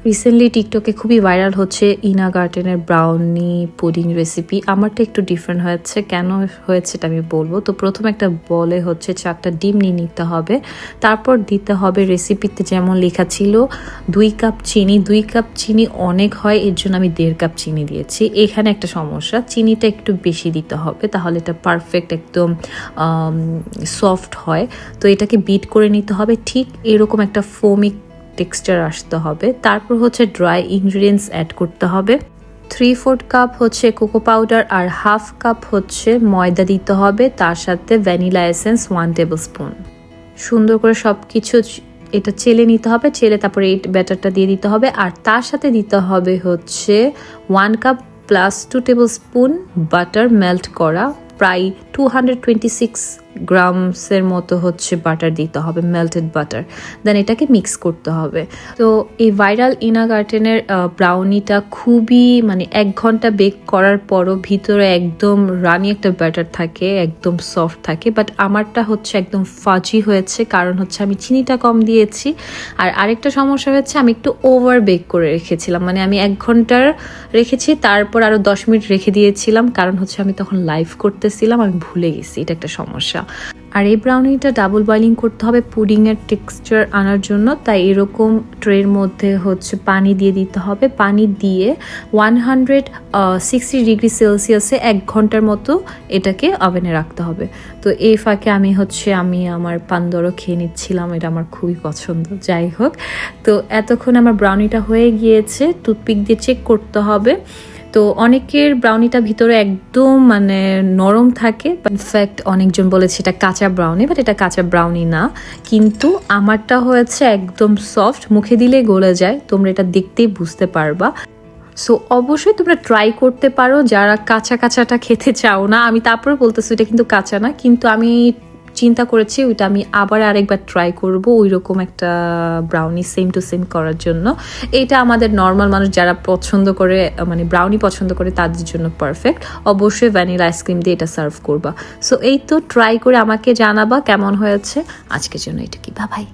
Recently টিকটকে খুবই viral হচ্ছে ইনা গার্ডেনের ব্রাউনি পুডিং রেসিপি। আমারটা একটু ডিফারেন্ট হয়েছে, কেন হয়েছে এটা আমি বলবো। তো প্রথমে একটা বলে হচ্ছে 4টা ডিম নিয়ে নিতে হবে, তারপর দিতে হবে রেসিপিতে যেমন লেখা ছিল 2 কাপ চিনি। 2 কাপ চিনি অনেক হয়, এর জন্য আমি 1.5 কাপ চিনি দিয়েছি। এখানে একটা সমস্যা, চিনিটা একটু বেশি দিতে হবে, তাহলে এটা পারফেক্ট একদম সফট হয়। তো এটাকে বিট করে নিতে হবে, ঠিক এরকম একটা ফোমিক টেক্সচার আসতে হবে। তারপর হচ্ছে ড্রাই ইনগ্রিডিয়েন্টস অ্যাড করতে হবে। 3/4 কাপ হচ্ছে কোকো পাউডার আর 1/2 কাপ হচ্ছে ময়দা দিতে হবে, তার সাথে ভ্যানিলা এসেন্স 1 টেবিল স্পুন। সুন্দর করে সব কিছু এটা চেলে নিতে হবে, চেলে তারপরে এই ব্যাটারটা দিয়ে দিতে হবে। আর তার সাথে দিতে হবে হচ্ছে 1 cup plus 2 table spoon butter melt করা, প্রায় 226 গ্রামসের মতো হচ্ছে বাটার দিতে হবে, মেল্টেড বাটার। দেন এটাকে মিক্স করতে হবে। তো এই ভাইরাল ইনা গার্ডেনের ব্রাউনিটা খুবই 1 ঘন্টা বেক করার পরও ভিতরে একদম রানি একটা ব্যাটার থাকে, একদম সফট থাকে। বাট আমারটা হচ্ছে একদম ফাজি হয়েছে, কারণ হচ্ছে আমি চিনিটা কম দিয়েছি। আর আরেকটা সমস্যা হচ্ছে আমি একটু ওভার বেক করে রেখেছিলাম, আমি 1 ঘন্টার রেখেছি, তারপর আরও 10 মিনিট রেখে দিয়েছিলাম, কারণ হচ্ছে আমি তখন লাইভ করতেছিলাম, আমি ভুলে গেছি। এটা একটা সমস্যা। আর এই ব্রাউনিটা ডাবল বয়লিং করতে হবে পুডিংয়ের টেক্সচার আনার জন্য। তাই এরকম ট্রের মধ্যে হচ্ছে পানি দিয়ে দিতে হবে। পানি দিয়ে 160 ডিগ্রি সেলসিয়াসে 1 ঘন্টার মতো এটাকে ওভেনে রাখতে হবে। তো এই ফাঁকে আমি আমার পান্দরও খেয়ে নিচ্ছিলাম, এটা আমার খুবই পছন্দ। যাই হোক, তো এতক্ষণ আমার ব্রাউনিটা হয়ে গিয়েছে, টুথপিক দিয়ে চেক করতে হবে। তো অনেকের ব্রাউনিটা ভিতরে একদম নরম থাকে, ইনফ্যাক্ট অনেকজন বলেছে এটা কাঁচা ব্রাউনি, বাট এটা কাঁচা ব্রাউনি না। কিন্তু আমারটা হয়েছে একদম সফট, মুখে দিলে গলে যায়, তোমরা এটা দেখতেই বুঝতে পারবা। সো অবশ্যই তোমরা ট্রাই করতে পারো যারা কাঁচা কাঁচাটা খেতে চাও না। আমি তারপরে বলতেছি এটা কিন্তু কাঁচা না, কিন্তু আমি চিন্তা করেছি ওইটা আমি আবার আরেকবার ট্রাই করব, ওই রকম একটা ব্রাউনি সেম টু সেম করার জন্য। এটা আমাদের নর্মাল মানুষ যারা পছন্দ করে, ব্রাউনি পছন্দ করে, তাদের জন্য পারফেক্ট। অবশ্যই ভ্যানিলা আইসক্রিম দিয়ে এটা সার্ভ করবা। সো এই তো ট্রাই করে আমাকে জানাবা কেমন হয়েছে। আজকের জন্য এটা কি, বাই বাই।